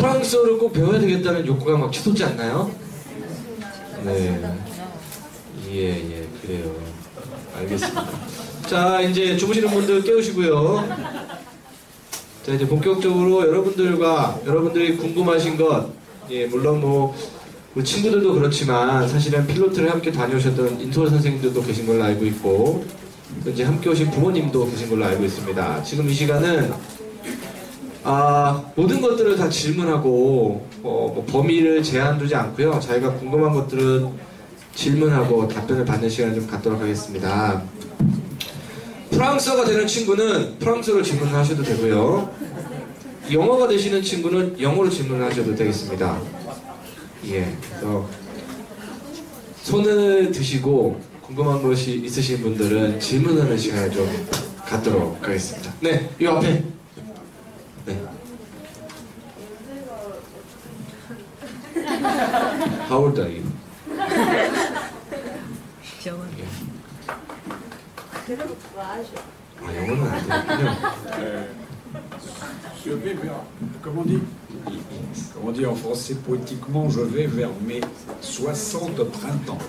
프랑스어를 꼭 배워야 되겠다는 욕구가 막 치솟지 않나요? 네. 예, 그래요. 알겠습니다. 자, 이제 주무시는 분들 깨우시고요. 자, 이제 본격적으로 여러분들이 궁금하신 것, 예, 물론 뭐 친구들도 그렇지만 사실은 필로트를 함께 다녀오셨던 인솔 선생님들도 계신 걸로 알고 있고, 이제 함께 오신 부모님도 계신 걸로 알고 있습니다. 지금 이 시간은 모든 것들을 다 질문하고 뭐 범위를 제한 두지 않고요. 자기가 궁금한 것들은 질문하고 답변을 받는 시간을 좀 갖도록 하겠습니다. 프랑스어가 되는 친구는 프랑스어로 질문을 하셔도 되고요. 영어가 되시는 친구는 영어로 질문을 하셔도 되겠습니다. 예, 그래서 손을 드시고 궁금한 것이 있으신 분들은 질문하는 시간을 좀 갖도록 하겠습니다. 네, 이 앞에. 네. How old are you? 영어는 안 되겠군요. Je vais vers, comment on dit en français poétiquement, je vais vers mes 60 printemps.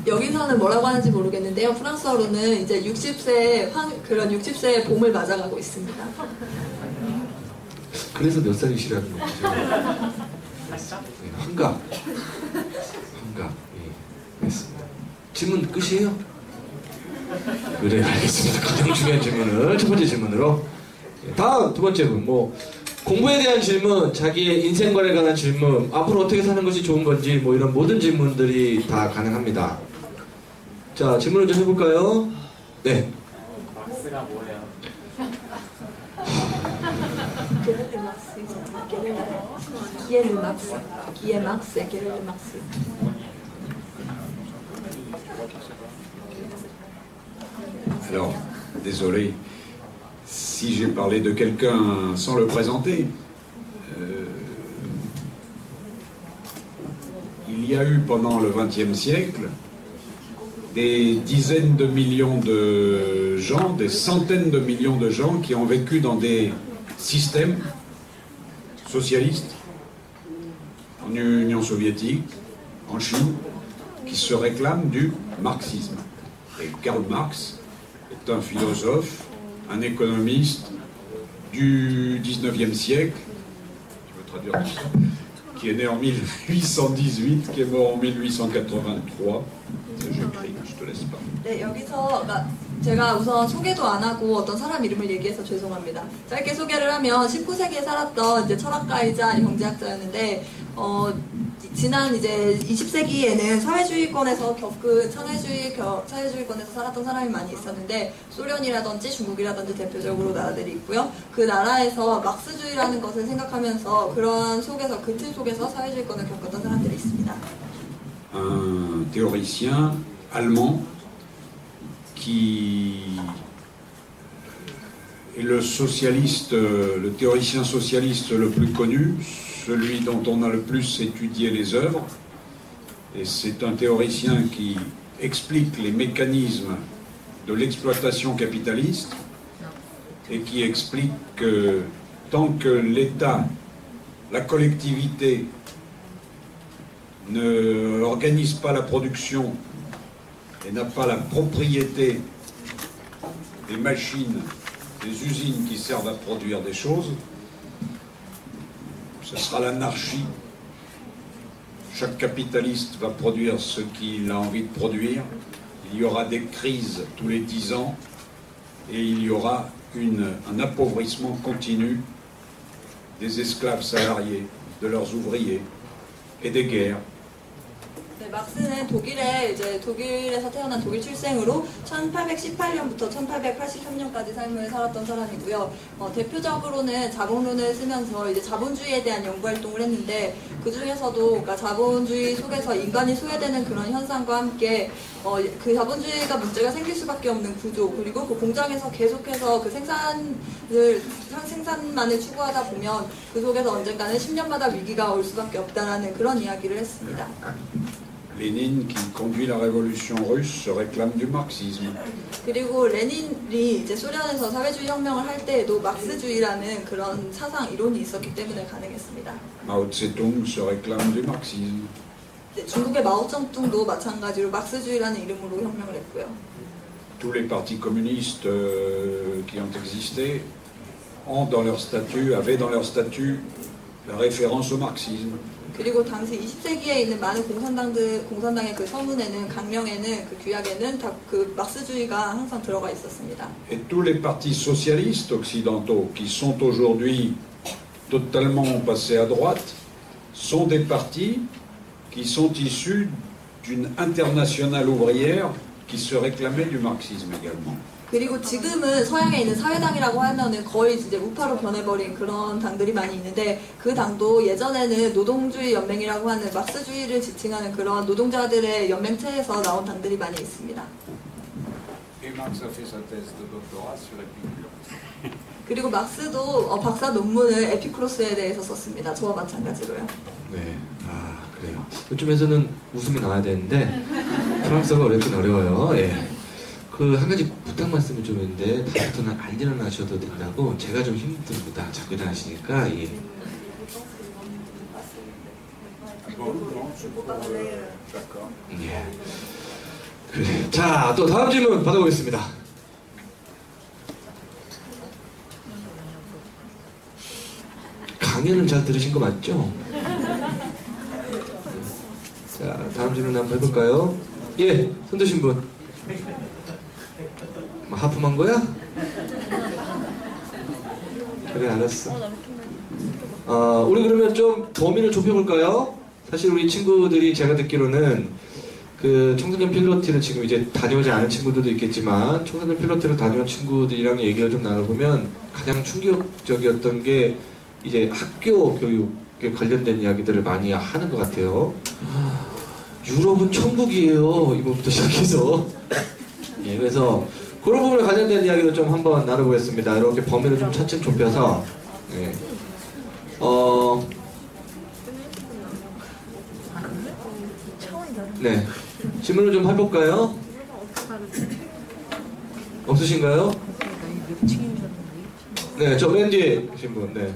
여기서는 뭐라고 하는지 모르겠는데요. 프랑스어로는 이제 60세 그런 60세의 봄을 맞아가고 있습니다. 그래서 몇 살이시라는 거죠? 환갑. 예, 알겠습니다. 질문 끝이에요? 그래, 알겠습니다. 가장 중요한 질문을 첫 번째 질문으로. 다음 두 번째 분, 뭐 공부에 대한 질문, 자기의 인생관에 관한 질문, 앞으로 어떻게 사는 것이 좋은 건지 뭐 이런 모든 질문들이 다 가능합니다. 자, 질문을 좀 해볼까요? 네. 막스가 뭐예요? Alors, désolé si j'ai parlé de quelqu'un sans le présenter. Il y a eu pendant le XXe siècle des dizaines de millions de gens, des centaines de millions de gens qui ont vécu dans des systèmes socialistes, en Union soviétique, en Chine, qui se réclament du marxisme. Et Karl Marx est un philosophe, un économiste du 19e siècle, je veux traduire ça, qui est né en 1818, qui est mort en 1883. J'écris, je te laisse pas. 네, 여기서 제가 우선 소개도 안 하고 어떤 사람 이름을 얘기해서 죄송합니다. 짧게 소개를 하면 19세기에 살았던 이제 철학가이자 경제학자였는데 지난 이제 20세기에는 사회주의권에서 사회주의권에서 살았던 사람이 많이 있었는데 소련이라든지 중국이라든지 대표적으로 나라들이 있고요. 그 나라에서 막스주의라는 것을 생각하면서 그런 속에서 그 틀 속에서 사회주의권을 겪었던 사람들이 있습니다. Un théoricien allemand qui est le théoricien socialiste le plus connu, celui dont on a le plus étudié les œuvres, et c'est un théoricien qui explique les mécanismes de l'exploitation capitaliste et qui explique que tant que l'État, la collectivité ne organise pas la production et n'a pas la propriété des machines, des usines qui servent à produire des choses, ce sera l'anarchie. Chaque capitaliste va produire ce qu'il a envie de produire. Il y aura des crises tous les 10 ans et il y aura un appauvrissement continu des esclaves salariés, de leurs ouvriers et des guerres. 네, 막스는 독일에서 태어난 독일 출생으로 1818년부터 1883년까지 삶을 살았던 사람이고요. 대표적으로는 자본론을 쓰면서 이제 자본주의에 대한 연구 활동을 했는데 그 중에서도 그러니까 자본주의 속에서 인간이 소외되는 그런 현상과 함께 그 자본주의가 문제가 생길 수밖에 없는 구조, 그리고 그 공장에서 계속해서 그 생산만을 추구하다 보면 그 속에서 언젠가는 10년마다 위기가 올 수밖에 없다라는 그런 이야기를 했습니다. Lénine, qui conduit la révolution russe, se réclame du marxisme. 그리고 레닌이 이제 소련에서 사회주의 혁명을 할 때에도 막스주의라는 그런 사상 이론이 있었기 때문에 가능했습니다. Mao Tse-tung se réclame du marxisme. 네, 중국의 마오쩌둥도 마찬가지로 막스주의라는 이름으로 혁명을 했고요. Tous les partis communistes qui ont existé ont dans leur statut, avaient dans leur statut la référence au marxisme. 그리고 당시 20세기에 있는 많은 공산당의 그 서문에는 강령에는 그 규약에는 다 그 막스주의가 항상 들어가 있었습니다. Et tous les partis socialistes occidentaux qui sont aujourd'hui totalement passés à droite sont des partis qui sont issus d'une internationale ouvrière qui se réclamait du marxisme également. 그리고 지금은 서양에 있는 사회당이라고 하면은 거의 이제 우파로 변해버린 그런 당들이 많이 있는데 그 당도 예전에는 노동주의 연맹이라고 하는 막스주의를 지칭하는 그런 노동자들의 연맹체에서 나온 당들이 많이 있습니다. Et Marx a fait sa thèse de doctorat sur Épicure. 그리고 막스도 박사 논문을 에피쿠로스에 대해서 썼습니다. 저와 마찬가지로요. 네, 아 그래요. 이쯤에서는 웃음이 나와야 되는데 프랑스어가 어렵긴 어려워요. 예. 그 한 가지 부탁 말씀을 좀 했는데 다음부터는 안 일어나셔도 된다고. 제가 좀 힘듭니다. 자꾸 일어나시니까. 예. 예. 그래. 자, 또 다음 질문 받아보겠습니다. 강연을 잘 들으신 거 맞죠? 자, 다음 질문 한번 해볼까요? 예, 손 드신 분. 뭐 하품한 거야? 그래, 알았어. 우리 그러면 좀 범위를 좁혀볼까요? 사실 우리 친구들이 제가 듣기로는 그 청소년 필로티를 지금 이제 다녀오지 않은 친구들도 있겠지만 청소년 필로티를 다녀온 친구들이랑 얘기를 좀 나눠보면 가장 충격적이었던 게 이제 학교 교육에 관련된 이야기들을 많이 하는 것 같아요. 유럽은 천국이에요. 이번부터 시작해서. 예, 그래서 그런 부분에 관련된 이야기를 좀 한번 나눠보겠습니다. 이렇게 범위를 좀 차츰 좁혀서. 예. 네. 질문을 좀 해볼까요? 없으신가요? 네, 저 맨 뒤에 계신 분. 네.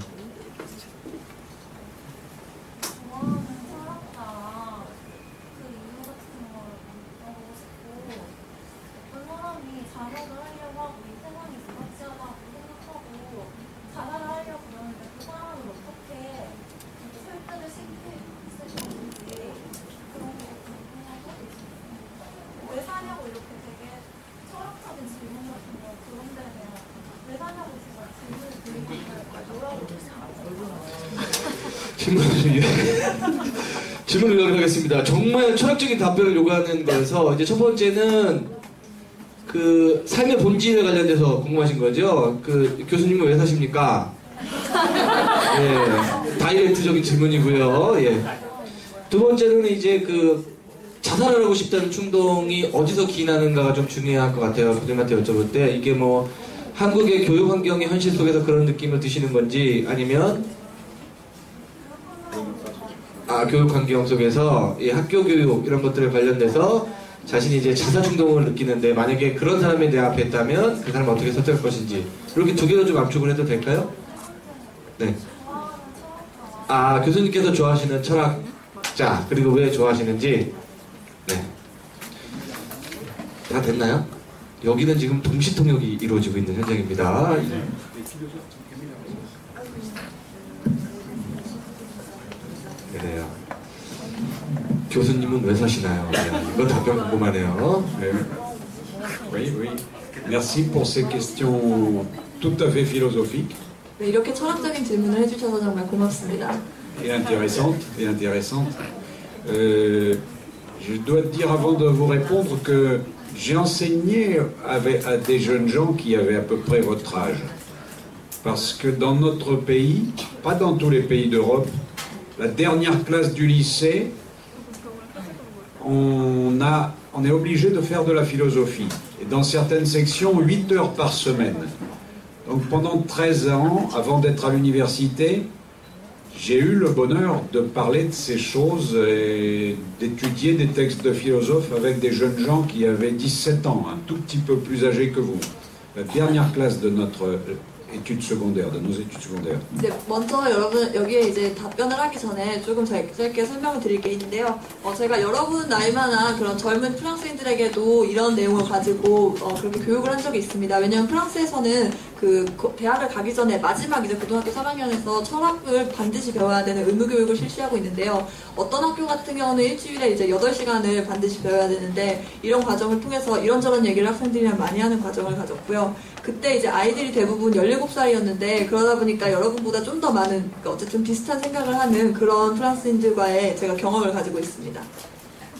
질문을 요구하겠습니다. 정말 철학적인 답변을 요구하는 거여서 이제 첫 번째는 그 삶의 본질에 관련돼서 궁금하신 거죠. 그 교수님은 왜 사십니까? 예, 다이렉트적인 질문이고요. 예. 두 번째는 이제 그 자살을 하고 싶다는 충동이 어디서 기인하는가가 좀 중요할 것 같아요. 교수님한테 여쭤볼 때 이게 뭐 한국의 교육 환경의 현실 속에서 그런 느낌을 드시는 건지 아니면 교육 환경 속에서 이 학교 교육 이런 것들에 관련돼서 자신이 이제 자살 충동을 느끼는데 만약에 그런 사람이 내 앞에 있다면 그 사람을 어떻게 선택할 것인지 이렇게 두 개로 좀 압축을 해도 될까요? 네. 교수님께서 좋아하시는 철학자 그리고 왜 좋아하시는지 네. 다 됐나요? 여기는 지금 동시 통역이 이루어지고 있는 현장입니다. 그래요. 교수님은 왜 사시나요? 이거 답변 궁금하네요. 네. Oui, oui. Merci pour ces questions tout à fait philosophiques. 네, 이렇게 철학적인 질문을 해주셔서 정말 고맙습니다. Et intéressantes. Et intéressantes. Je dois dire avant de vous répondre que j'ai enseigné à des jeunes gens qui avaient à peu près votre âge. Parce que dans notre pays, pas dans tous les pays d'Europe, la dernière classe du lycée, on est obligé de faire de la philosophie. Et dans certaines sections, 8 heures par semaine. Donc pendant 13 ans, avant d'être à l'université, j'ai eu le bonheur de parler de ces choses et d'étudier des textes de philosophes avec des jeunes gens qui avaient 17 ans, un tout petit peu plus âgés que vous. La dernière classe de notre études secondaires, de nos études secondaires. 이제 먼저 여러분 여기에 이제 답변을 하기 전에 조금 짧게 설명을 드릴 게 있는데요. 제가 여러분 나이만한 그런 젊은 프랑스인들에게도 이런 내용을 가지고 그렇게 교육을 한 적이 있습니다. 왜냐하면 프랑스에서는 그 대학을 가기 전에 마지막 이제 고등학교 3학년에서 철학을 반드시 배워야 되는 의무 교육을 실시하고 있는데요. 어떤 학교 같은 경우는 일주일에 이제 8시간을 반드시 배워야 되는데 이런 과정을 통해서 이런저런 얘기를 학생들이랑 많이 하는 과정을 가졌고요. 그때 이제 아이들이 대부분 17살이었는데 그러다 보니까 여러분보다 좀 더 많은 어쨌든 비슷한 생각을 하는 그런 프랑스인들과의 제가 경험을 가지고 있습니다.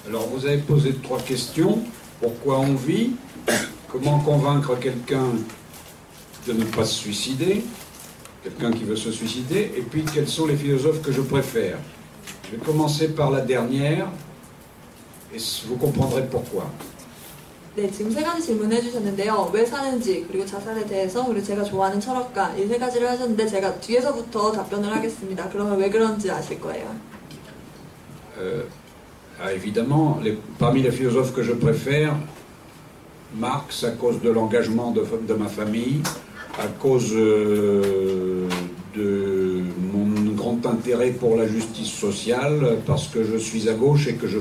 Alors vous avez posé 3 questions. Pourquoi on vit? Comment convaincre quelqu'un de ne pas se suicider? Quelqu'un qui veut se suicider? Et puis quels sont les philosophes que je préfère? Je vais commencer par la dernière et vous comprendrez pourquoi. 네, 지금 3가지 질문을 해주셨는데요. 왜 사는지, 그리고 자살에 대해서, 그리고 제가 좋아하는 철학가, 이 3가지를 하셨는데 제가 뒤에서부터 답변을 하겠습니다. 그러면 왜 그런지 아실 거예요. Évidemment, parmi les philosophes que je préfère, Marx à cause de l'engagement de ma famille, à cause de mon grand intérêt pour la justice sociale, parce que je suis à gauche et que je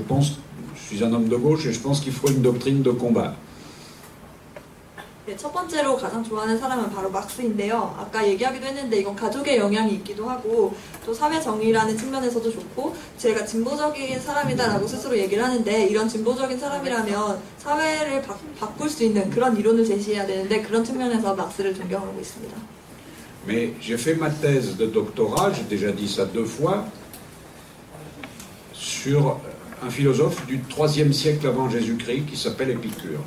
suis un homme de gauche et je pense qu'il faut une doctrine de combat. 네, 첫 번째로 가장 좋아하는 사람은 바로 막스인데요. 아까 얘기하기도 했는데 이건 가족의 영향이 있기도 하고 또 사회 정의라는 측면에서도 좋고 제가 진보적인 사람이다라고 스스로 얘기를 하는데 이런 진보적인 사람이라면 사회를 바꿀 수 있는 그런 이론을 제시해야 되는데 그런 측면에서 막스를 존경하고 있습니다. Mais j'ai fait ma thèse de doctorat, j'ai déjà dit ça 2 fois, sur un philosophe du 3e siècle avant Jésus-Christ qui s'appelle Épicure.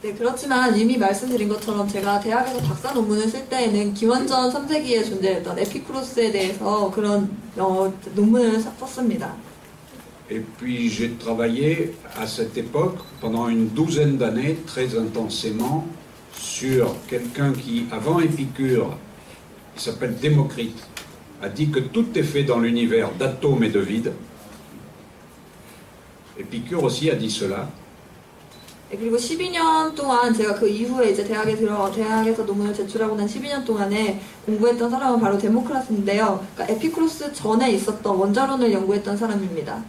네, 그렇지만 이미 말씀드린 것처럼 제가 대학에서 박사 논문을 쓸 때에는 기원전 3세기에 존재했던 에피쿠로스에 대해서 그런 논문을 썼습니다. Et puis j'ai travaillé à cette époque pendant une 12aine d'années très intensément sur quelqu'un qui, avant Épicure, il s'appelle Démocrite, a dit que tout est fait dans l'univers d'atomes et de vide. Épicure aussi a dit cela. 네, 그리고 12년 동안 제가 그 이후에 이제 대학에서 논문을 제출하고 난 12년 동안에 공부했던 사람은 바로 데모크라스인데요. 그러니까 에피쿠로스 전에 있었던 원자론을 연구했던 사람입니다.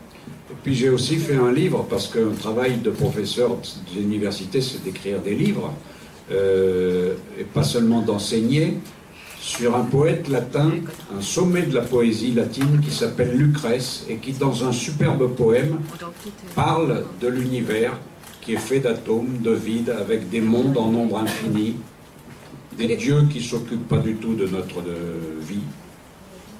Et puis j'ai aussi fait un livre, parce qu'un travail de professeur d'université, c'est d'écrire des livres, et pas seulement d'enseigner, sur un poète latin, un sommet de la poésie latine qui s'appelle Lucrèce, et qui dans un superbe poème parle de l'univers qui est fait d'atomes, de vide, avec des mondes en nombre infini, des dieux qui ne s'occupent pas du tout de notre vie.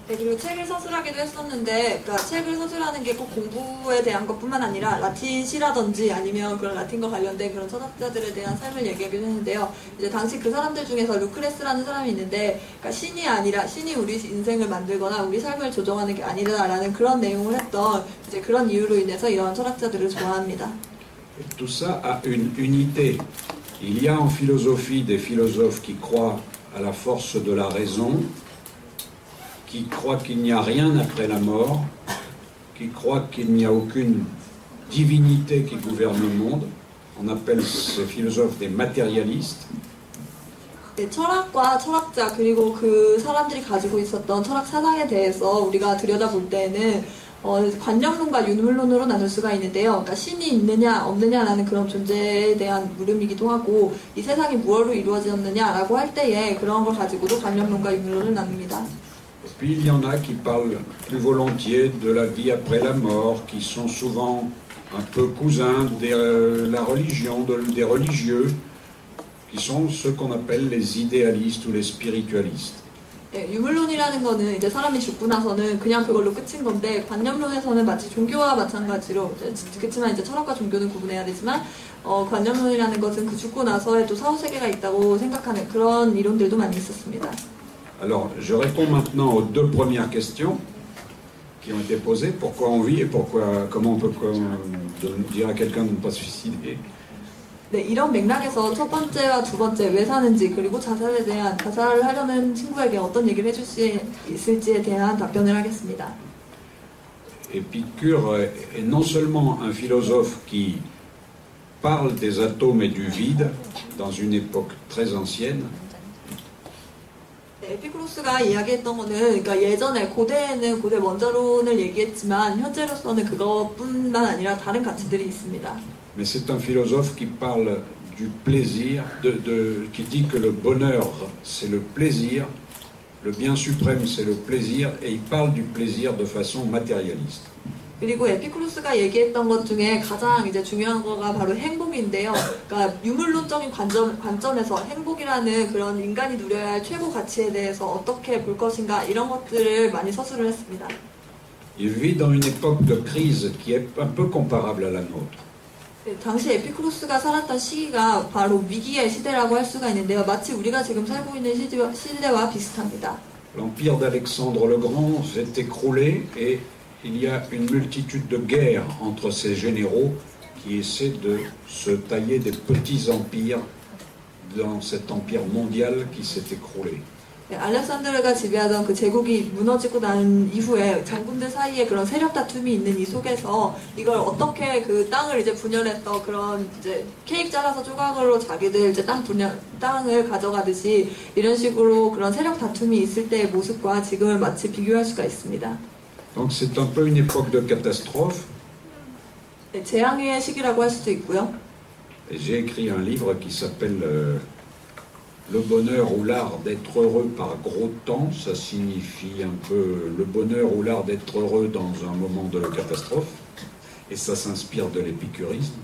네, 그리고 책을 서술하기도 했었는데, 그러니까 책을 서술하는 게 꼭 공부에 대한 것뿐만 아니라 라틴 시라든지 아니면 그런 라틴과 관련된 그런 철학자들에 대한 삶을 얘기하기도 했는데요. 이제 당시 그 사람들 중에서 루크레스라는 사람이 있는데, 그러니까 신이 아니라 신이 우리 인생을 만들거나 우리 삶을 조정하는 게 아니다라는 그런 내용을 했던 이제 그런 이유로 인해서 이런 철학자들을 좋아합니다. Et tout ça a une unité. Il y a en philosophie des philosophes qui croient à la force de la raison, qui croient qu'il n'y a rien après la mort, qui croient qu'il n'y a aucune divinité qui gouverne le monde. On appelle ces philosophes des matérialistes. 네, 철학과 철학자 그리고 그 사람들이 가지고 있었던 철학 사상에 대해서 우리가 들여다볼 때에는 관념론과 유물론으로 나눌 수가 있는데요. 그러니까 신이 있느냐 없느냐라는 그런 존재에 대한 물음이기도 하고 이 세상이 무엇으로 이루어졌느냐라고 할 때에 그런 걸 가지고도 관념론과 유물론을 나눕니다. Et puis il y en a qui parlent plus volontiers de la vie après la mort, qui sont souvent un peu cousins de la religion, des religieux, qui sont ceux qu'on appelle les idéalistes ou les spiritualistes. 네, 유물론이라는 거는 이제 사람이 죽고 나서는 그냥 그걸로 끝인 건데 관념론에서는 마치 종교와 마찬가지로 그렇지만 이제 철학과 종교는 구분해야 되지만 관념론이라는 것은 그 죽고 나서에도 사후 세계가 있다고 생각하는 그런 이론들도 많이 있었습니다. Alors, je réponds maintenant aux 2 premières questions qui ont été posées. Pourquoi on vit et comment on peut dire à quelqu'un de ne pas se suicider. 네, 이런 맥락에서 첫 번째와 두 번째 왜 사는지 그리고 자살을 하려는 친구에게 어떤 얘기를 해줄 수 있을지에 대한 답변을 하겠습니다. Épicure est non seulement un philosophe qui parle des atomes et du vide dans une époque très ancienne, 네, 에피쿠로스가 이야기했던 거는 그러니까 예전에 고대에는 고대 원자론을 얘기했지만 현재로서는 그것뿐만 아니라 다른 가치들이 있습니다. mais c'est un philosophe qui parle du plaisir, qui dit que le bonheur c'est le plaisir, le bien suprême c'est le plaisir, et il parle du plaisir de façon matérialiste. 그리고 에피쿠로스가 얘기했던 것 중에 가장 이제 중요한 거가 바로 행복인데요. 그러니까 유물론적인 관점에서 행복이라는 그런 인간이 누려야 할 최고 가치에 대해서 어떻게 볼 것인가 이런 것들을 많이 서술을 했습니다. Il vit dans une époque de crise qui est un peu comparable à la nôtre. 네, 당시 에피쿠로스가 살았던 시기가 바로 위기의 시대라고 할 수가 있는데요. 마치 우리가 지금 살고 있는 시대와 비슷합니다. L'empire d'Alexandre le Grand s'est écroulé et il y a une multitude de guerres entre ces généraux qui essaient de se tailler des petits empires dans cet empire mondial qui s'est écroulé. 네, 알렉산드르가 지배하던 그 제국이 무너지고 난 이후에 장군들 사이에 그런 세력 다툼이 있는 이 속에서 이걸 어떻게 그 땅을 이제 분열해서 그런 이제 케이크 잘라서 조각으로 자기들 이제 땅을 가져가듯이 이런 식으로 그런 세력 다툼이 있을 때의 모습과 지금을 마치 비교할 수가 있습니다. Donc c'est un peu une époque de catastrophe. 네, 재앙의 시기라고 할 수도 있고요. Et j'ai écrit un livre qui s'appelle Le bonheur ou l'art d'être heureux par gros temps. Ça signifie un peu le bonheur ou l'art d'être heureux dans un moment de catastrophe. Et ça s'inspire de l'épicurisme.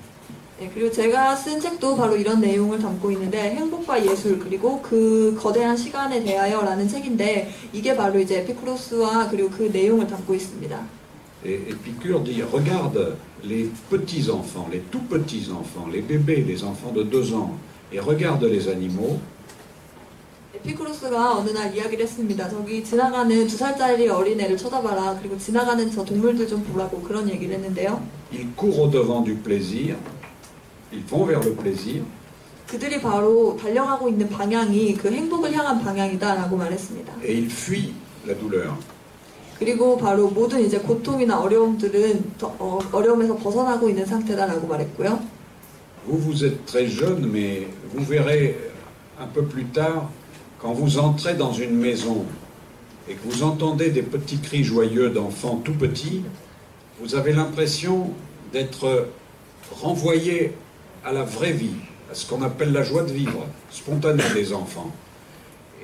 네, 그리고 제가 쓴 책도 바로 이런 내용을 담고 있는데 행복과 예술 그리고 그 거대한 시간에 대하여라는 책인데 이게 바로 이제 에피쿠로스와 그리고 그 내용을 담고 있습니다. Et Épicure dit, regarde les petits-enfants, les tout petits-enfants, les bébés, les enfants de 2 ans, et regarde les animaux. 에피쿠로스가 어느 날 이야기를 했습니다. 저기 지나가는 2살짜리 어린애를 쳐다봐라. 그리고 지나가는 저 동물들 좀 보라고 그런 얘기를 했는데요. Ils courent au-devant du plaisir, ils vont vers le plaisir. 그들이 바로 달려가고 있는 방향이 그 행복을 향한 방향이다라고 말했습니다. Et ils fuient la douleur. 그리고 바로 모든 이제 고통이나 어려움들은 어려움에서 벗어나고 있는 상태다라고 말했고요. Vous êtes très jeune, mais vous verrez un peu plus tard, quand vous entrez dans une maison et que vous entendez des petits cris joyeux d'enfants tout petits, vous avez l'impression d'être renvoyé à la vraie vie, à ce qu'on appelle la joie de vivre, spontanée des enfants.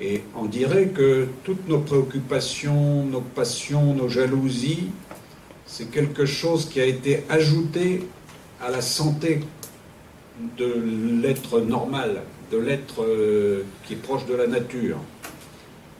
Et on dirait que toutes nos préoccupations, nos passions, nos jalousies, c'est quelque chose qui a été ajouté à la santé de l'être normal, de l'être qui est proche de la nature.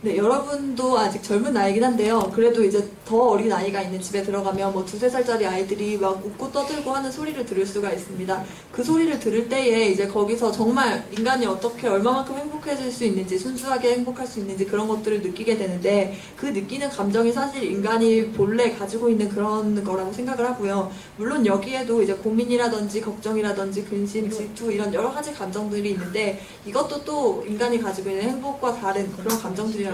네, 여러분도 아직 젊은 나이긴 한데요. 그래도 이제 더 어린 아이가 있는 집에 들어가면 뭐 2~3살짜리 아이들이 막 웃고 떠들고 하는 소리를 들을 수가 있습니다. 그 소리를 들을 때에 이제 거기서 정말 인간이 어떻게 얼마만큼 행복해질 수 있는지, 순수하게 행복할 수 있는지 그런 것들을 느끼게 되는데 그 느끼는 감정이 사실 인간이 본래 가지고 있는 그런 거라고 생각을 하고요. 물론 여기에도 이제 고민이라든지 걱정이라든지 근심, 질투 이런 여러 가지 감정들이 있는데 이것도 또 인간이 가지고 있는 행복과 다른 그런 감정들이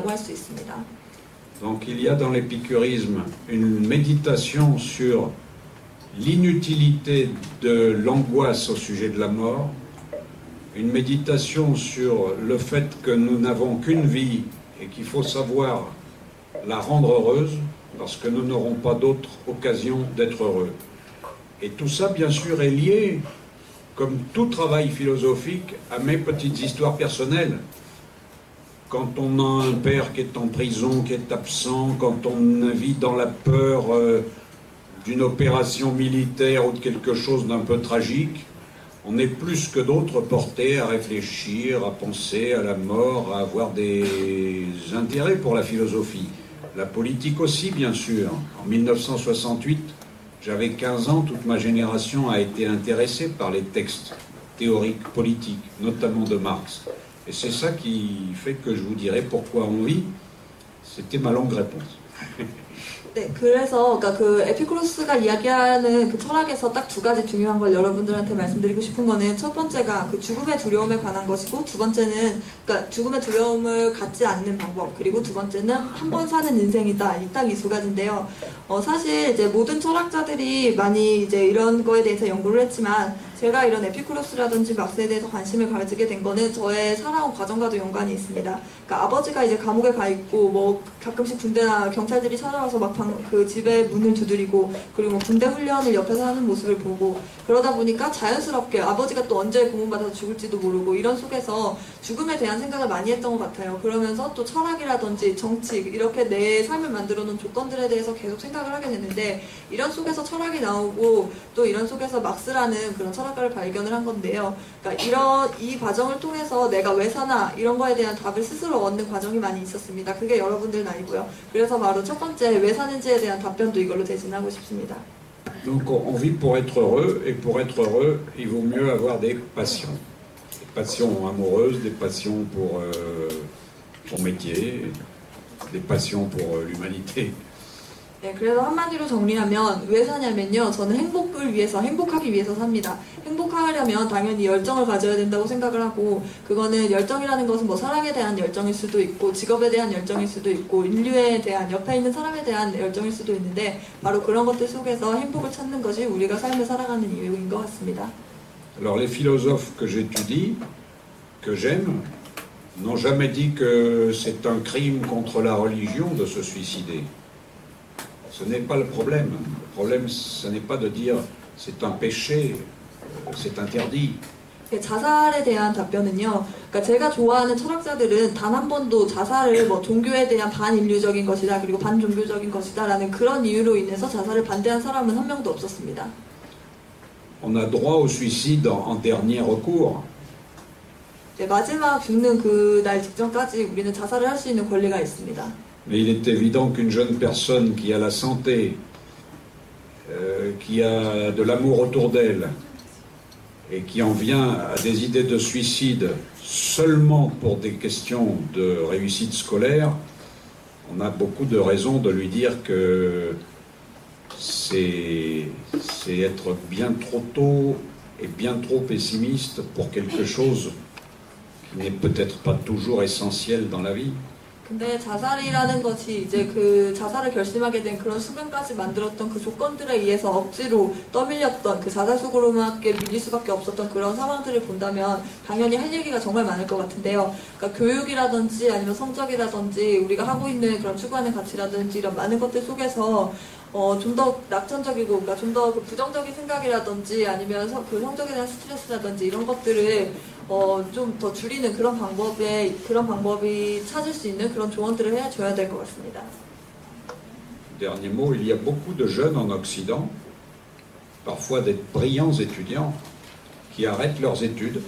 Donc il y a dans l'épicurisme une méditation sur l'inutilité de l'angoisse au sujet de la mort, une méditation sur le fait que nous n'avons qu'une vie et qu'il faut savoir la rendre heureuse parce que nous n'aurons pas d'autre occasion d'être heureux. Et tout ça bien sûr est lié, comme tout travail philosophique, à mes petites histoires personnelles. Quand on a un père qui est en prison, qui est absent, quand on vit dans la peur d'une opération militaire ou de quelque chose d'un peu tragique, on est plus que d'autres portés à réfléchir, à penser à la mort, à avoir des intérêts pour la philosophie. La politique aussi, bien sûr. En 1968, j'avais 15 ans, toute ma génération a été intéressée par les textes théoriques politiques, notamment de Marx. Et c'est ça qui fait que je vous dirai pourquoi on vit. C'était ma longue réponse. 네, 그래서 그러니까 그 에피쿠로스가 이야기하는 그 철학에서 딱 두 가지 중요한 걸 여러분들한테 말씀드리고 싶은 거는 첫 번째가 그 죽음의 두려움에 관한 것이고 두 번째는 그러니까 죽음의 두려움을 갖지 않는 방법 그리고 두 번째는 한 번 사는 인생이다. 딱 이 두 가지인데요. 사실 이제 모든 철학자들이 많이 이제 이런 거에 대해서 연구를 했지만 제가 이런 에피쿠로스라든지 막스에 대해서 관심을 가지게 된 거는 저의 살아온 과정과도 연관이 있습니다. 그러니까 아버지가 이제 감옥에 가 있고 뭐 가끔씩 군대나 경찰들이 찾아와서 막 그 집에 문을 두드리고 그리고 뭐 군대 훈련을 옆에서 하는 모습을 보고 그러다 보니까 자연스럽게 아버지가 또 언제 고문받아서 죽을지도 모르고 이런 속에서 죽음에 대한 생각을 많이 했던 것 같아요. 그러면서 또 철학이라든지 정치 이렇게 내 삶을 만들어 놓은 조건들에 대해서 계속 생각을 하게 됐는데 이런 속에서 철학이 나오고 또 이런 속에서 막스라는 그런 철학가를 발견을 한 건데요. 그러니까 이 과정을 통해서 내가 왜 사나 이런 거에 대한 답을 스스로 얻는 과정이 많이 있었습니다. 그게 여러분들 나이고요. 그래서 바로 첫 번째 왜 사는지에 대한 답변도 이걸로 대신하고 싶습니다. Donc on vit pour être heureux, et pour être heureux, il vaut mieux avoir des passions. Des passions amoureuses, des passions pour ton métier, des passions pour l'humanité. 네, 그래서 한마디로 정리하면 왜 사냐면요. 저는 행복하기 위해서 삽니다. 행복하려면 당연히 열정을 가져야 된다고 생각을 하고 그거는 열정이라는 것은 뭐 사랑에 대한 열정일 수도 있고 직업에 대한 열정일 수도 있고 인류에 대한 옆에 있는 사람에 대한 열정일 수도 있는데 바로 그런 것들 속에서 행복을 찾는 것이 우리가 삶을 살아가는 이유인 것 같습니다. Alors les philosophes que j'étudie, que j'aime, n'ont jamais dit que c'est un crime contre la religion de se suicider. Ce n'est pas le problème. Le problème, ce n'est pas de dire c'est un péché, c'est interdit. 자살에 대한 답변은요. 그러니까 제가 좋아하는 철학자들은 단 한 번도 자살을 뭐 종교에 대한 반인류적인 것이다 그리고 반종교적인 것이다라는 그런 이유로 인해서 자살을 반대한 사람은 한 명도 없었습니다. On a droit au suicide en dernier recours. 네, 마지막 죽는 그날 직전까지 우리는 자살을 할 수 있는 권리가 있습니다. Mais il est évident qu'une jeune personne qui a la santé, qui a de l'amour autour d'elle, et qui en vient à des idées de suicide seulement pour des questions de réussite scolaire, on a beaucoup de raisons de lui dire que c'est être bien trop tôt et bien trop pessimiste pour quelque chose qui n'est peut-être pas toujours essentiel dans la vie. 근데 자살이라는 것이 이제 그 자살을 결심하게 된 그런 수준까지 만들었던 그 조건들에 의해서 억지로 떠밀렸던 그 자살 속으로밖에 밀릴 수밖에 없었던 그런 상황들을 본다면 당연히 할 얘기가 정말 많을 것 같은데요. 그러니까 교육이라든지 아니면 성적이라든지 우리가 하고 있는 그런 추구하는 가치라든지 이런 많은 것들 속에서 좀 더 낙천적이고 그러니까 좀 더 부정적인 생각이라든지 아니면 그 성적에 대한 스트레스라든지 이런 것들을 좀 더 줄이는 그런 방법이 찾을 수 있는 그런 조언들을 해줘야 될 것 같습니다. Dernier mot, il y a beaucoup de jeunes en Occident, parfois des brillants étudiants, qui arrêtent leurs études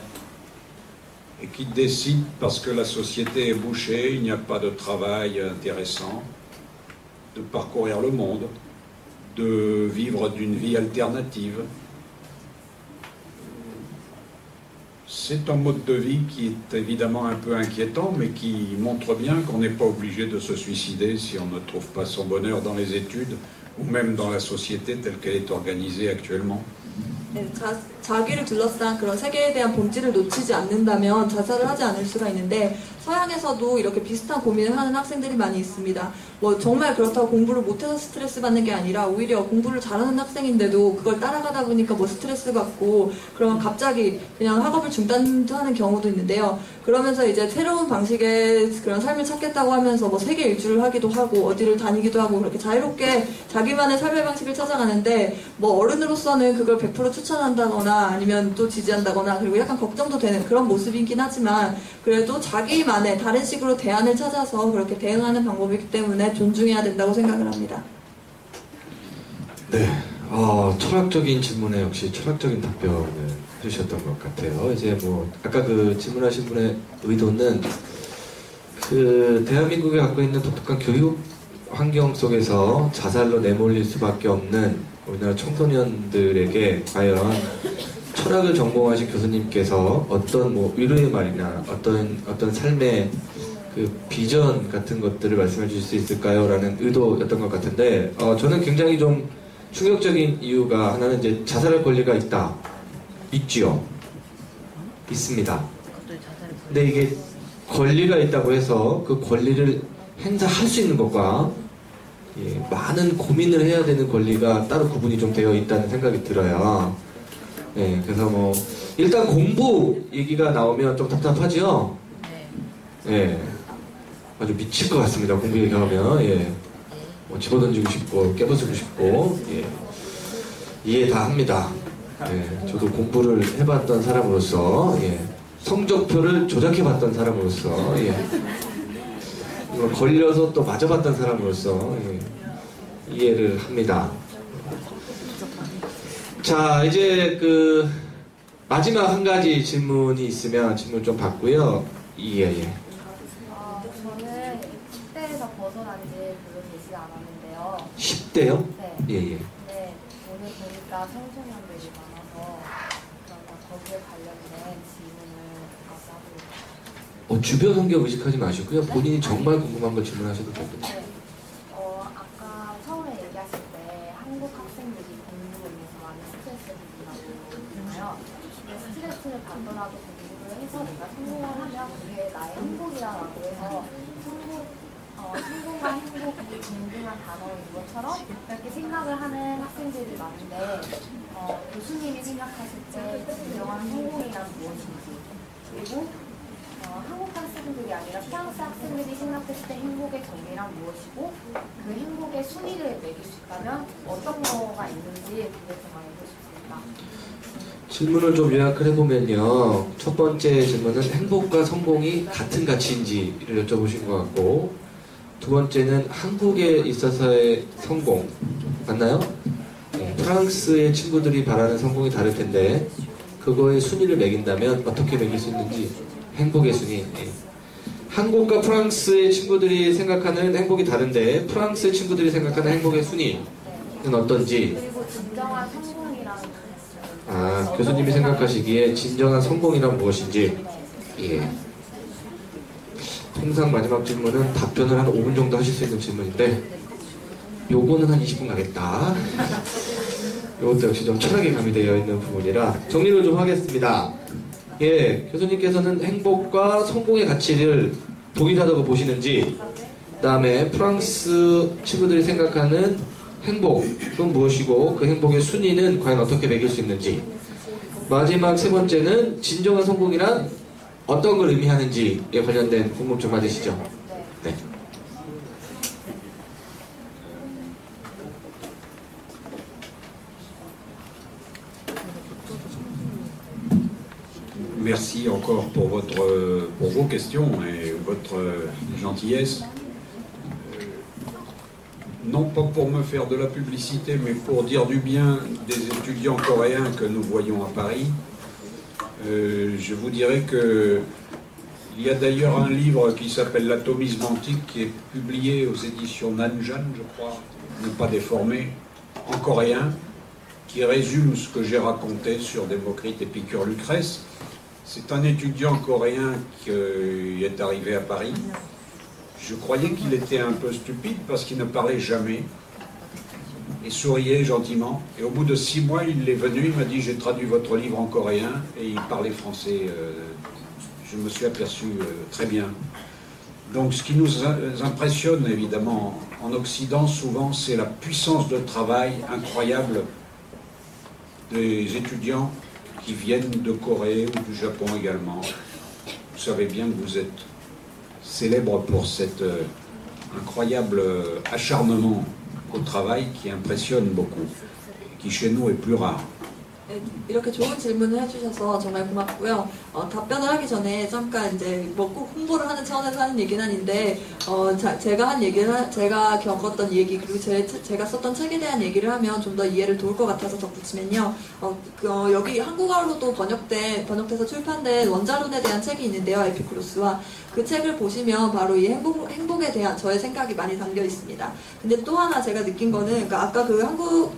et qui décident, parce que la société est bouchée, il n'y a pas de travail intéressant, de parcourir le monde, de vivre d'une vie alternative. C'est un mode de vie qui est évidemment un peu inquiétant, mais qui montre bien qu'on n'est pas obligé de se suicider si on ne trouve pas son bonheur dans les études ou même dans la société telle qu'elle est organisée actuellement. 네, 자기를 둘러싼 그런 세계에 대한 본질을 놓치지 않는다면 자살을 하지 않을 수가 있는데 서양에서도 이렇게 비슷한 고민을 하는 학생들이 많이 있습니다. 뭐 정말 그렇다고 공부를 못해서 스트레스 받는 게 아니라 오히려 공부를 잘하는 학생인데도 그걸 따라가다 보니까 뭐 스트레스 받고 그러면 갑자기 그냥 학업을 중단하는 경우도 있는데요. 그러면서 이제 새로운 방식의 그런 삶을 찾겠다고 하면서 뭐 세계 일주를 하기도 하고 어디를 다니기도 하고 그렇게 자유롭게 자기만의 삶의 방식을 찾아가는데 뭐 어른으로서는 그걸 100% 추천한다거나 아니면 또 지지한다거나 그리고 약간 걱정도 되는 그런 모습이긴 하지만 그래도 자기만의 다른 식으로 대안을 찾아서 그렇게 대응하는 방법이기 때문에 존중해야 된다고 생각을 합니다. 네, 철학적인 질문에 역시 철학적인 답변을 해주셨던 것 같아요. 이제 뭐 아까 그 질문하신 분의 의도는 그 대한민국이 갖고 있는 독특한 교육 환경 속에서 자살로 내몰릴 수밖에 없는 우리나라 청소년들에게 과연 철학을 전공하신 교수님께서 어떤 뭐 위로의 말이나 어떤 삶의 그 비전 같은 것들을 말씀해 주실 수 있을까요? 라는 의도였던 것 같은데 저는 굉장히 좀 충격적인 이유가 하나는 이제 자살할 권리가 있지요. 있습니다. 근데 이게 권리가 있다고 해서 그 권리를 행사할 수 있는 것과 많은 고민을 해야 되는 권리가 따로 구분이 좀 되어 있다는 생각이 들어요. 그래서 뭐 일단 공부 얘기가 나오면 좀 답답하죠? 네. 아주 미칠 것 같습니다. 공부 얘기하면 뭐 집어던지고 싶고 깨부수고 싶고 이해 다 합니다. 저도 공부를 해봤던 사람으로서 성적표를 조작해봤던 사람으로서 이거 걸려서 또 맞아봤던 사람으로서 이해를 합니다. 자, 이제 그 마지막 한 가지 질문이 있으면 질문 좀 받고요. 저는 10대에서 벗어난 지 별로 되지 않았는데요. 10대요? 네. 네, 오늘 보니까 청소년들이 많아서 그러면 거기에 관련된 질문을 하고 주변 환경 의식하지 마시고요. 본인이 정말 궁금한 거 질문하셔도 됩니다. 네. 아까 처음에 얘기하실 때 한국 학생들이 공부로 인해서 많이 스트레스를 받는다고 했잖아요. 스트레스를 받더라도 공부를 해서 내가 성공을 하면 그게 나의 행복이라고 해서 성공과 행복이 동등한 단어인 것처럼 그렇게 생각을 하는 학생들이 많은데 교수님이 생각하실 때 진정한 성공이란 무엇인지 그리고 한국 학생들이 아니라 프랑스 학생들이 생각했을 때 행복의 정의란 무엇이고 그 행복의 순위를 매길 수 있다면 어떤 거가 있는지 그게 좀 알고 싶습니다. 질문을 좀 요약을 해보면요. 첫 번째 질문은 행복과 성공이 같은 가치인지를 여쭤보신 것 같고, 두 번째는 한국에 있어서의 성공 맞나요? 프랑스의 친구들이 바라는 성공이 다를 텐데 그거의 순위를 매긴다면 어떻게 매길 수 있는지, 행복의 순위. 한국과 프랑스의 친구들이 생각하는 행복이 다른데 프랑스의 친구들이 생각하는 행복의 순위는 어떤지. 그리고 진정한 성공이란 교수님이 생각하시기에 진정한 성공이란 무엇인지. 통상 마지막 질문은 답변을 한 5분 정도 하실 수 있는 질문인데 요거는 한 20분 가겠다. 요것도 역시 좀 철학이 가미되어 있는 부분이라 정리를 좀 하겠습니다. 교수님께서는 행복과 성공의 가치를 동일하다고 보시는지, 그 다음에 프랑스 친구들이 생각하는 행복은 무엇이고 그 행복의 순위는 과연 어떻게 매길 수 있는지, 마지막 세 번째는 진정한 성공이란 어떤 걸 의미하는지에 관련된 궁금증 받으시죠? 네. Merci encore pour vos questions et votre gentillesse. Non pas pour me faire de la publicité, mais pour dire du bien des étudiants coréens que nous voyons à Paris. Je vous dirais que il y a d'ailleurs un livre qui s'appelle L'atomisme antique, qui est publié aux éditions Nanjan, je crois, ne pas déformé, en coréen, qui résume ce que j'ai raconté sur Démocrite, Épicure, Lucrèce. C'est un étudiant coréen qui est arrivé à Paris. Je croyais qu'il était un peu stupide parce qu'il ne parlait jamais et souriait gentiment. Et au bout de 6 mois, il est venu, il m'a dit « J'ai traduit votre livre en coréen » et il parlait français. Je me suis aperçu très bien. Donc ce qui nous impressionne évidemment en Occident souvent, c'est la puissance de travail incroyable des étudiants qui viennent de Corée ou du Japon également. Vous savez bien que vous êtes célèbre pour cet incroyable acharnement au travail qui impressionne beaucoup, qui chez nous est plus rare. 이렇게 좋은 질문을 해주셔서 정말 고맙고요. 답변을 하기 전에 잠깐 이제 꼭 홍보를 하는 차원에서 하는 얘기는 아닌데, 제가 겪었던 얘기 그리고 제가 썼던 책에 대한 얘기를 하면 좀 더 이해를 도울 것 같아서 덧붙이면요. 여기 한국어로도 번역돼서 출판된 원자론에 대한 책이 있는데요. 에피쿠로스와 그 책을 보시면 바로 이 행복에 대한 저의 생각이 많이 담겨 있습니다. 근데 또 하나 제가 느낀 거는, 그러니까 아까 우리 한국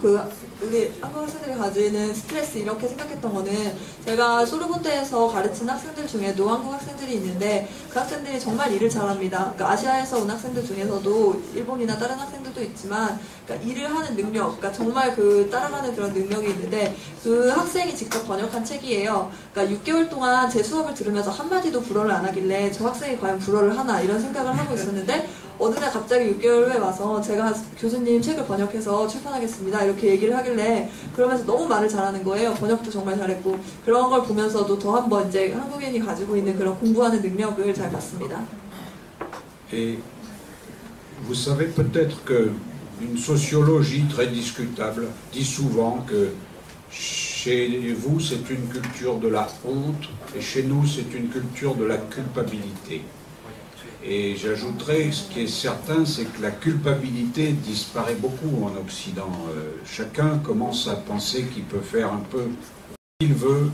학생들이 가지는 스트레스 클래스 이렇게 생각했던 거는 제가 소르본대에서 가르친 학생들 중에도 한국 학생들이 있는데 그 학생들이 정말 일을 잘합니다. 그러니까 아시아에서 온 학생들 중에서도 일본이나 다른 학생들도 있지만 그러니까 일을 하는 능력, 그러니까 정말 그 따라가는 그런 능력이 있는데 그 학생이 직접 번역한 책이에요. 그러니까 6개월 동안 제 수업을 들으면서 한마디도 불어를 안 하길래 저 학생이 과연 불어를 하나 이런 생각을 하고 있었는데 어느 날 갑자기 6개월 후에 와서 제가 교수님 책을 번역해서 출판하겠습니다 이렇게 얘기를 하길래 그러면서 너무 말을 잘하는 거예요. 번역도 정말 잘했고 그런 걸 보면서도 더 한번 이제 한국인이 가지고 있는 그런 공부하는 능력을 잘 봤습니다. Et vous savez peut-être que une sociologie très discutable dit souvent que chez vous c'est une culture de la honte et chez nous c'est une culture de la culpabilité. Et j'ajouterais, ce qui est certain, c'est que la culpabilité disparaît beaucoup en Occident. Chacun commence à penser qu'il peut faire un peu ce qu'il veut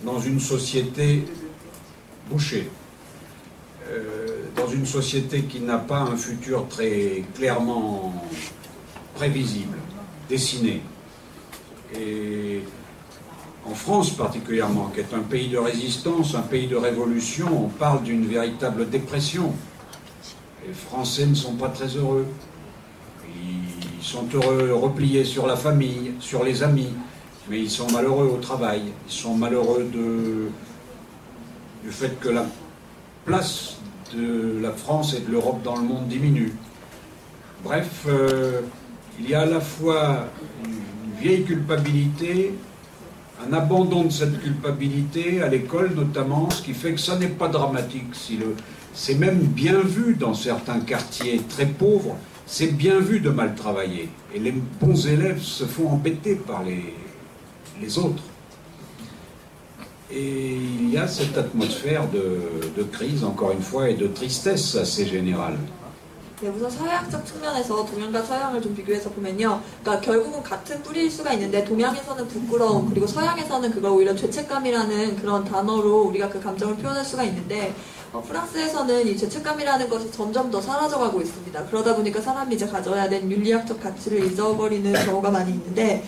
dans une société bouchée, dans une société qui n'a pas un futur très clairement prévisible, dessiné. Et en France particulièrement, qui est un pays de résistance, un pays de révolution, on parle d'une véritable dépression. Les Français ne sont pas très heureux. Ils sont heureux repliés sur la famille, sur les amis, mais ils sont malheureux au travail. Ils sont malheureux du fait que la place de la France et de l'Europe dans le monde diminue. Bref, il y a à la fois une vieille culpabilité, un abandon de cette culpabilité à l'école notamment, ce qui fait que ça n'est pas dramatique. C'est même bien vu dans certains quartiers très pauvres, c'est bien vu de mal travailler. Et les bons élèves se font embêter par les autres. Et il y a cette atmosphère de crise, encore une fois, et de tristesse assez générale. 네, 우선 서양적 측면에서 동양과 서양을 좀 비교해서 보면요. 그러니까 결국은 같은 뿌리일 수가 있는데 동양에서는 부끄러움 그리고 서양에서는 그걸 오히려 죄책감이라는 그런 단어로 우리가 그 감정을 표현할 수가 있는데 프랑스에서는 이 죄책감이라는 것이 점점 더 사라져가고 있습니다. 그러다 보니까 사람이 이제 가져야 되는 윤리학적 가치를 잊어버리는 경우가 많이 있는데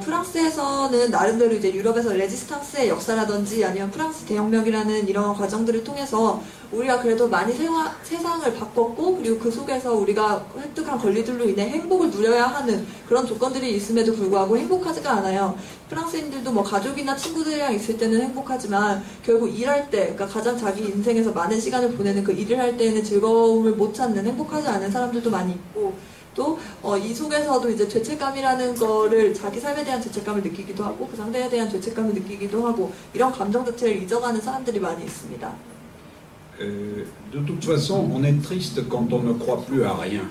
프랑스에서는 나름대로 이제 유럽에서 레지스탕스의 역사라든지 아니면 프랑스 대혁명이라는 이런 과정들을 통해서 우리가 그래도 많이 세상을 바꿨고 그리고 그 속에서 우리가 획득한 권리들로 인해 행복을 누려야 하는 그런 조건들이 있음에도 불구하고 행복하지가 않아요. 프랑스인들도 뭐 가족이나 친구들이랑 있을 때는 행복하지만 결국 일할 때, 그러니까 가장 자기 인생에서 많은 시간을 보내는 그 일을 할 때에는 즐거움을 못 찾는, 행복하지 않은 사람들도 많이 있고 또 이 속에서도 이제 죄책감이라는 거를 자기 삶에 대한 죄책감을 느끼기도 하고 그 상대에 대한 죄책감을 느끼기도 하고 이런 감정 자체를 잊어가는 사람들이 많이 있습니다. De toute façon, on est triste quand on ne croit plus à rien.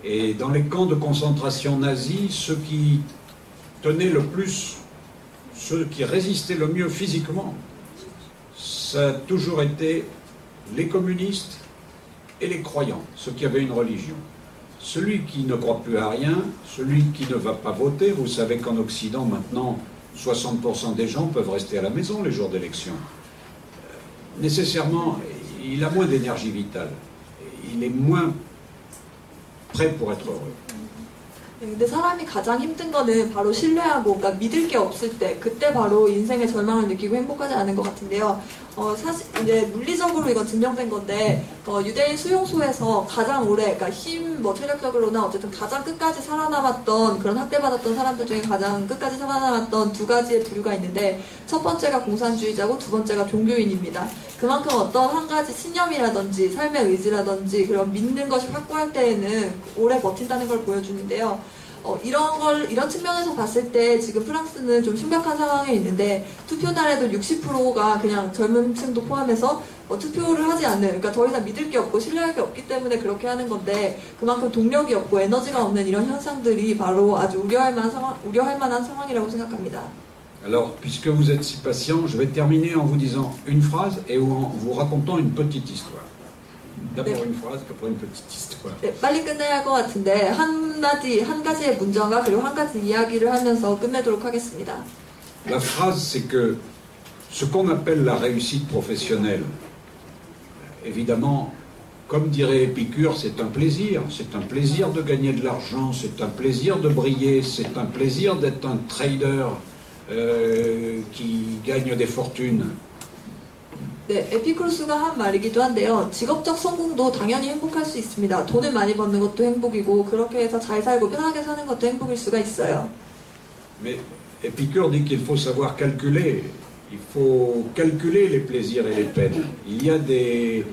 Et dans les camps de concentration nazis, ceux qui tenaient le plus, ceux qui résistaient le mieux physiquement, ça a toujours été les communistes et les croyants, ceux qui avaient une religion. Celui qui ne croit plus à rien, celui qui ne va pas voter, vous savez qu'en Occident maintenant, 60% des gens peuvent rester à la maison les jours d'élection. Nécessairement, il a moins d'énergie vitale, il est moins prêt pour être heureux. 근데 사람이 가장 힘든 거는 바로 신뢰하고, 그러니까 믿을 게 없을 때, 그때 바로 인생의 절망을 느끼고 행복하지 않은 것 같은데요. 사실 이제 물리적으로 이건 증명된 건데, 유대인 수용소에서 가장 오래, 그러니까 뭐 체력적으로나 어쨌든 가장 끝까지 살아남았던 그런 학대받았던 사람들 중에 가장 끝까지 살아남았던 두 가지의 부류가 있는데, 첫 번째가 공산주의자고 두 번째가 종교인입니다. 그만큼 어떤 한 가지 신념이라든지 삶의 의지라든지 그런 믿는 것이 확고할 때에는 오래 버틴다는 걸 보여주는데요. 이런 측면에서 봤을 때 지금 프랑스는 좀 심각한 상황에 있는데 투표 날에도 60%가 그냥 젊은 층도 포함해서 투표를 하지 않는, 그러니까 더 이상 믿을 게 없고 신뢰할 게 없기 때문에 그렇게 하는 건데 그만큼 동력이 없고 에너지가 없는 이런 현상들이 바로 아주 우려할 만한 상황이라고 생각합니다. Alors, puisque vous êtes si patient, je vais terminer en vous disant une phrase et en vous racontant une petite histoire. D'abord une phrase, après une petite histoire. 네, 빨리 끝내야 할 것 같은데 한 가지의 문장과 그리고 한 가지 이야기를 하면서 끝내도록 하겠습니다. La phrase, c'est que ce qu'on appelle la réussite professionnelle, évidemment, comme dirait Épicure, c'est un plaisir. C'est un plaisir de gagner de l'argent, c'est un plaisir de briller, c'est un plaisir d'être un trader qui gagnent des fortunes. 네, 에피쿠로스가 한 말이기도 한데요. 직업적 성공도 당연히 행복할 수 있습니다. 돈을 많이 버는 것도 행복이고 그렇게 해서 잘 살고 편하게 사는 것도 행복일 수가 있어요. Mais Épicure dit qu'il faut savoir calculer. Il faut calculer les plaisirs et les peines. Il y a des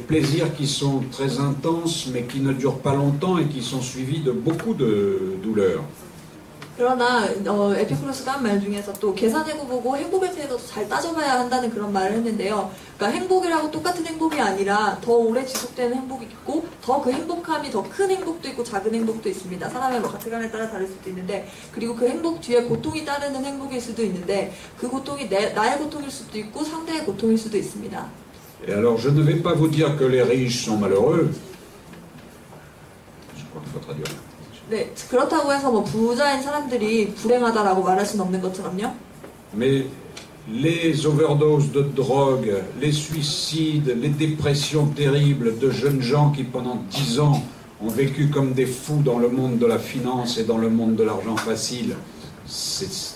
plaisirs qui sont très intenses mais qui ne durent pas longtemps et qui sont suivis de beaucoup de douleurs. 그러나 에피쿠로스가 한 말 중에서 또 계산해보고 행복에 대해서 잘 따져봐야 한다는 그런 말을 했는데요. 그러니까 행복이라고 똑같은 행복이 아니라 더 오래 지속되는 행복이 있고 더 그 행복함이 더 큰 행복도 있고 작은 행복도 있습니다. 사람의 뭐 가치관에 따라 다를 수도 있는데 그리고 그 행복 뒤에 고통이 따르는 행복일 수도 있는데 그 고통이 나의 고통일 수도 있고 상대의 고통일 수도 있습니다. Et alors je ne vais pas vous dire que les riches sont malheureux. Je crois qu'il faut traduire. 네, 그렇다고 해서 뭐 부자인 사람들이 불행하다라고 말할 수는 없는 것처럼요. Mais les overdoses de drogue, les suicides, les dépressions terribles de jeunes gens qui pendant 10 ans ont vécu comme des fous dans le monde de la finance et dans le monde de l'argent facile,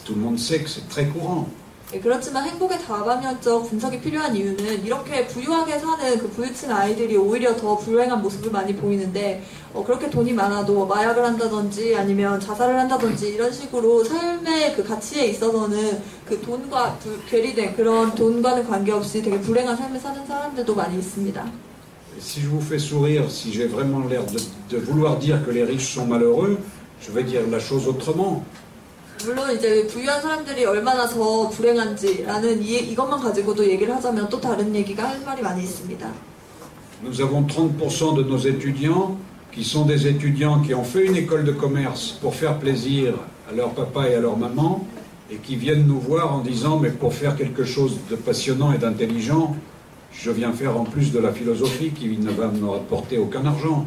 tout le monde sait que c'est très courant. 네, 그렇지만 행복의 다방면적 분석이 필요한 이유는 이렇게 부유하게 사는 그 부유층 아이들이 오히려 더 불행한 모습을 많이 보이는데 그렇게 돈이 많아도 마약을 한다든지 아니면 자살을 한다든지 이런 식으로 삶의 그 가치에 있어서는 그 돈과 괴리된 그런 돈과는 관계없이 되게 불행한 삶을 사는 사람들도 많이 있습니다. Si je vous fais sourire, si j'ai vraiment l'air de vouloir dire que les riches sont malheureux, je vais dire la chose autrement. 물론 이제 부유한 사람들이 얼마나 더 불행한지라는 이것만 가지고도 얘기를 하자면 또 다른 얘기가 할 말이 많이 있습니다. Nous avons 30% de nos étudiants qui sont des étudiants qui ont fait une école de commerce pour faire plaisir à leur papa et à leur maman et qui viennent nous voir en disant mais pour faire quelque chose de passionnant et d'intelligent, je viens faire en plus de la philosophie qui ne va me rapporter aucun argent.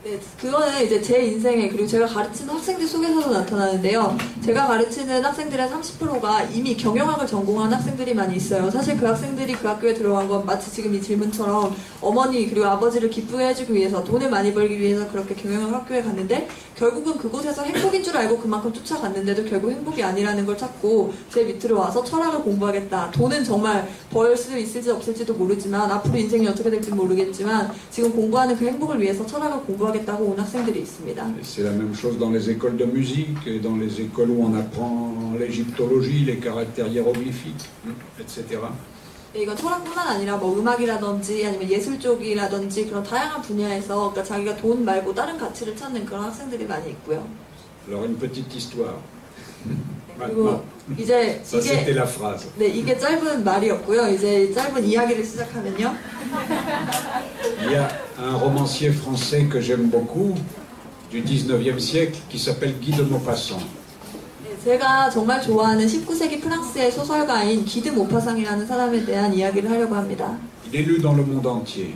네, 그거는 이제 제 인생에 그리고 제가 가르치는 학생들 속에서도 나타나는데요. 제가 가르치는 학생들의 30%가 이미 경영학을 전공한 학생들이 많이 있어요. 사실 그 학생들이 그 학교에 들어간 건 마치 지금 이 질문처럼 어머니 그리고 아버지를 기쁘게 해주기 위해서 돈을 많이 벌기 위해서 그렇게 경영학 학교에 갔는데 결국은 그곳에서 행복인 줄 알고 그만큼 쫓아갔는데도 결국 행복이 아니라는 걸 찾고 제 밑으로 와서 철학을 공부하겠다. 돈은 정말 벌 수 있을지 없을지도 모르지만 앞으로 인생이 어떻게 될지 모르겠지만 지금 공부하는 그 행복을 위해서 철학을 공부하겠다고 온 학생들이 있습니다. C'est la même chose dans les écoles de musique et dans les écoles où on apprend l'égyptologie, les caractères hiéroglyphiques, etc. 네, 이건 철학뿐만 아니라 뭐 음악이라든지 아니면 예술 쪽이라든지 그런 다양한 분야에서 그러니까 자기가 돈 말고 다른 가치를 찾는 그런 학생들이 많이 있고요. Alors une petite histoire. 그리고 이제 Ça c'était la phrase. 네, 이게 짧은 말이었고요. 이제 짧은 이야기를 시작하면요. Il y a un romancier français que j'aime beaucoup du 19e siècle qui s'appelle Guy de Maupassant. 네, 제가 정말 좋아하는 19세기 프랑스의 소설가인 기드 모파상이라는 사람에 대한 이야기를 하려고 합니다. Il est lu dans le monde entier.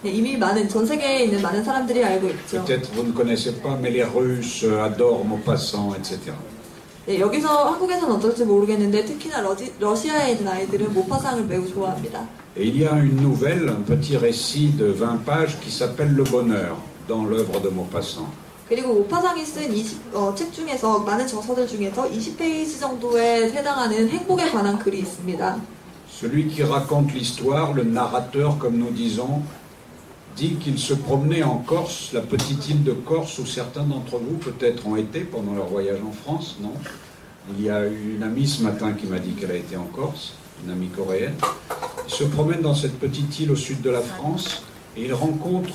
네, 이미 전 세계에 있는 많은 사람들이 알고 있죠. Peut-être vous ne connaissez pas, mais les Russes adorent Maupassant, etc. 네, 여기서 한국에서는 어떨지 모르겠는데 특히나 러시아에 있는 아이들은 모파상을 매우 좋아합니다. Et il y a une nouvelle, un petit récit de 20 pages qui s'appelle Le Bonheur dans l'œuvre de Maupassant. 그리고 모파상이 쓴 책 중에서 많은 저서들 중에서 20페이지 정도에 해당하는 행복에 관한 글이 있습니다. Celui qui raconte l'histoire, le narrateur comme nous disons, dit qu'il se promenait en Corse, la petite île de Corse où certains d'entre vous peut-être ont été pendant leur voyage en France, non? Il y a eu une amie ce matin qui m'a dit qu'elle a été en Corse, une amie coréenne. Il se promène dans cette petite île au sud de la France et il rencontre,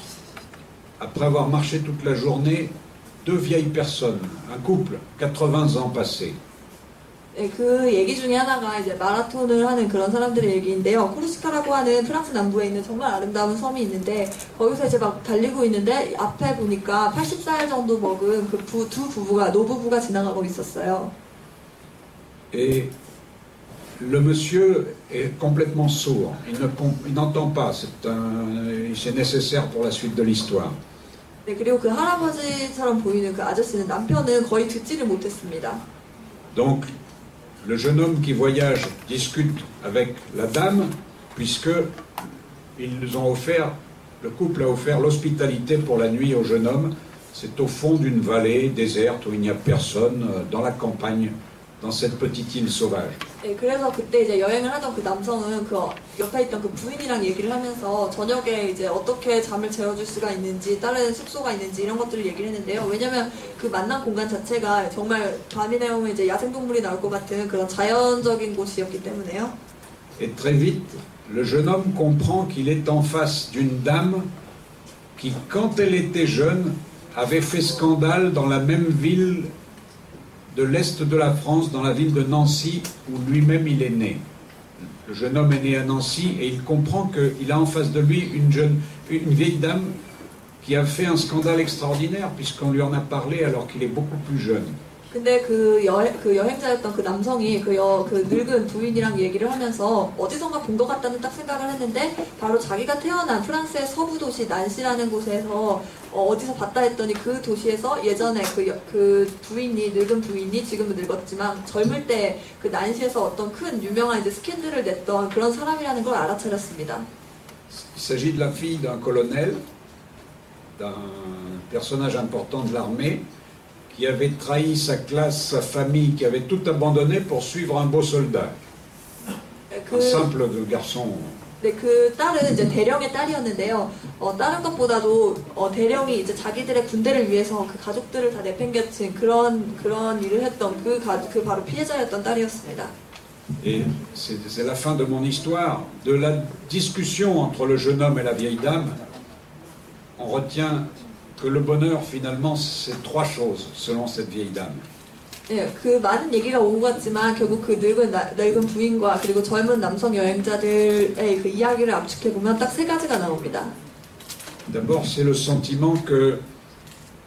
après avoir marché toute la journée, deux vieilles personnes, un couple, 80 ans passés. 네, 그 얘기 중에 하나가 이제 마라톤을 하는 그런 사람들의 얘기인데요. 코르시카라고 하는 프랑스 남부에 있는 정말 아름다운 섬이 있는데 거기서 이제 막 달리고 있는데 앞에 보니까 80살 정도 먹은 그 두 부부가 노부부가 지나가고 있었어요. Et le monsieur est complètement sourd. Il n'entend pas. C'est nécessaire pour la suite de l'histoire. 네, 그리고 그 할아버지처럼 보이는 그 아저씨는 남편은 거의 듣지를 못했습니다. Donc, le jeune homme qui voyage discute avec la dame, puisque le couple a offert l'hospitalité pour la nuit au jeune homme. C'est au fond d'une vallée déserte où il n'y a personne, dans la campagne dans cette petite île sauvage. 네, 그래서 그때 이제 여행을 하던 그 남성은 그 옆에 있던 그 부인이랑 얘기를 하면서 저녁에 이제 어떻게 잠을 재워줄 수가 있는지, 다른 숙소가 있는지 이런 것들을 얘기를 했는데요. 왜냐면 그 만난 공간 자체가 정말 밤이 되면 이제 야생동물이 나올 것 같은 그런 자연적인 곳이었기 때문에요. Et très vite, le jeune homme comprend qu'il est en face d'une dame qui, quand elle était jeune, avait fait scandale dans la même ville de l'Est de la France, dans la ville de Nancy, où lui-même il est né. Le jeune homme est né à Nancy et il comprend qu'il a en face de lui une vieille dame qui a fait un scandale extraordinaire puisqu'on lui en a parlé alors qu'il est beaucoup plus jeune. 근데 그 여행자였던 그 남성이 그 늙은 부인이랑 얘기를 하면서 어디선가 본 것 같다는 딱 생각을 했는데 바로 자기가 태어난 프랑스의 서부 도시 난시라는 곳에서 어디서 봤다 했더니 그 도시에서 예전에 그 부인이 늙은 부인이 지금은 늙었지만 젊을 때 그 난시에서 어떤 큰 유명한 이제 스캔들을 냈던 그런 사람이라는 걸 알아차렸습니다. Il s'agit de la fille d'un colonel, d'un personnage important de l'armée, qui avait trahi sa classe, sa famille, qui avait tout abandonné pour suivre un beau soldat. Un simple garçon. 네, 그 딸은 이제 대령의 딸이었는데요. 다른 것보다도 대령이 이제 자기들의 군대를 위해서 그 가족들을 다 내팽개친 그런 일을 했던 그 바로 피해자였던 딸이었습니다. Et c'est la fin de mon histoire. De la discussion entre le jeune homme et la vieille dame, on retient que le bonheur, finalement, c'est trois choses, selon cette vieille dame. 네, 그 많은 얘기가 오고 갔지만 결국 그 늙은 부인과 그리고 젊은 남성 여행자들의 그 이야기를 압축해 보면 딱 세 가지가 나옵니다. D'abord, c'est le sentiment que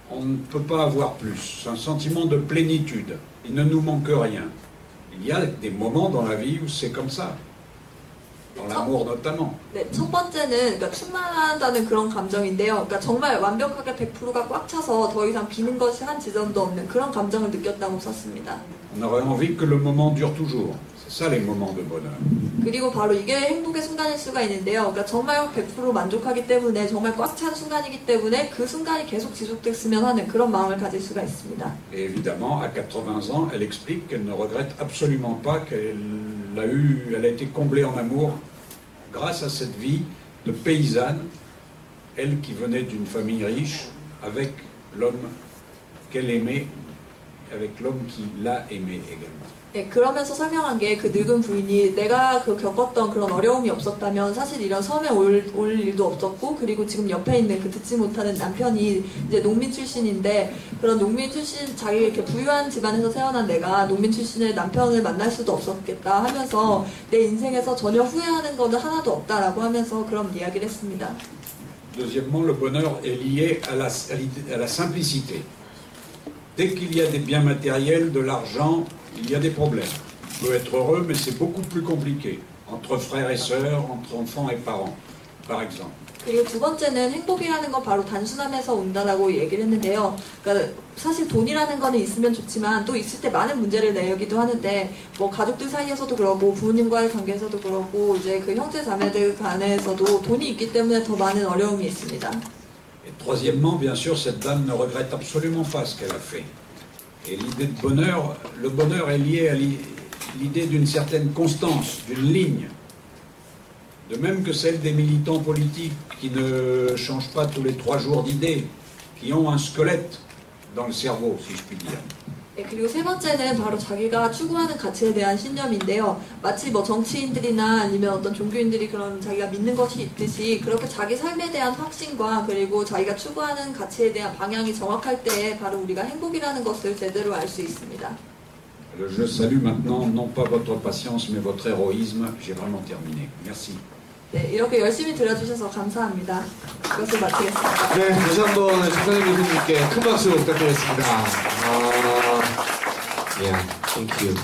on ne peut pas avoir plus, un sentiment de plénitude. Il ne nous manque rien. Il y a des moments dans la vie où c'est comme ça, dans l'amour notamment. 네, 첫 번째는 그러니까 충만하다는 그런 감정인데요. 그러니까 정말 완벽하게 100%가 꽉 차서 더 이상 비는 것이 한 지점도 없는 그런 감정을 느꼈다고 썼습니다. On aurait envie que le moment dure toujours. C'est ça les moments de bonheur. 그리고 바로 이게 행복의 순간일 수가 있는데요. 그러니까 정말 100% 만족하기 때문에 정말 꽉 찬 순간이기 때문에 그 순간이 계속 지속됐으면 하는 그런 마음을 가질 수가 있습니다. Et évidemment, à 80 ans, elle explique qu'elle ne regrette absolument pas elle a été comblée en amour grâce à cette vie de paysanne, elle qui venait d'une famille riche, avec l'homme qu'elle aimait, avec l'homme qui l'a aimée également. 네, 그러면서 설명한 게 그 늙은 부인이 내가 겪었던 그런 어려움이 없었다면 사실 이런 섬에 올 일도 없었고 그리고 지금 옆에 있는 그 듣지 못하는 남편이 이제 농민 출신인데 그런 농민 출신 자기 이렇게 부유한 집안에서 태어난 내가 농민 출신의 남편을 만날 수도 없었겠다 하면서 내 인생에서 전혀 후회하는 거는 하나도 없다라고 하면서 그런 이야기를 했습니다. Deuxièmement, le bonheur est lié à la simplicité. Dès qu'il y a des biens matériels, de l'argent, il y a des problèmes. On peut être heureux, mais c'est beaucoup plus compliqué. Entre frères et sœurs, entre enfants et parents, par exemple. 그리고 두 번째는 행복이라는 건 바로 단순함에서 온다라고 얘기를 했는데요. 그러니까 사실 돈이라는 거는 있으면 좋지만 또 있을 때 많은 문제를 내기도 하는데 뭐 가족들 사이에서도 그러고 부모님과의 관계에서도 그러고 이제 그 형제 자매들 간에서도 돈이 있기 때문에 더 많은 어려움이 있습니다. Et troisièmement, bien sûr, cette dame ne regrette absolument pas ce qu'elle a fait. Et l'idée de bonheur, le bonheur est lié à l'idée d'une certaine constance, d'une ligne. De même que celle des militants politiques qui ne changent pas tous les 3 jours d'idées, qui ont un squelette dans le cerveau, si je puis dire. 네, 그리고 세 번째는 바로 자기가 추구하는 가치에 대한 신념인데요. 마치 뭐 정치인들이나 아니면 어떤 종교인들이 그런 자기가 믿는 것이 있듯이 그렇게 자기 삶에 대한 확신과 그리고 자기가 추구하는 가치에 대한 방향이 정확할 때에 바로 우리가 행복이라는 것을 제대로 알 수 있습니다. Je salue maintenant non pas votre patience mais votre héroïsme. J'ai vraiment terminé. Merci. 네, 이렇게 열심히 들어주셔서 감사합니다. 이것을 마치겠습니다. 네, 다시 한번 정상인 교수님께 큰 박수 부탁드리겠습니다. Yeah, thank you.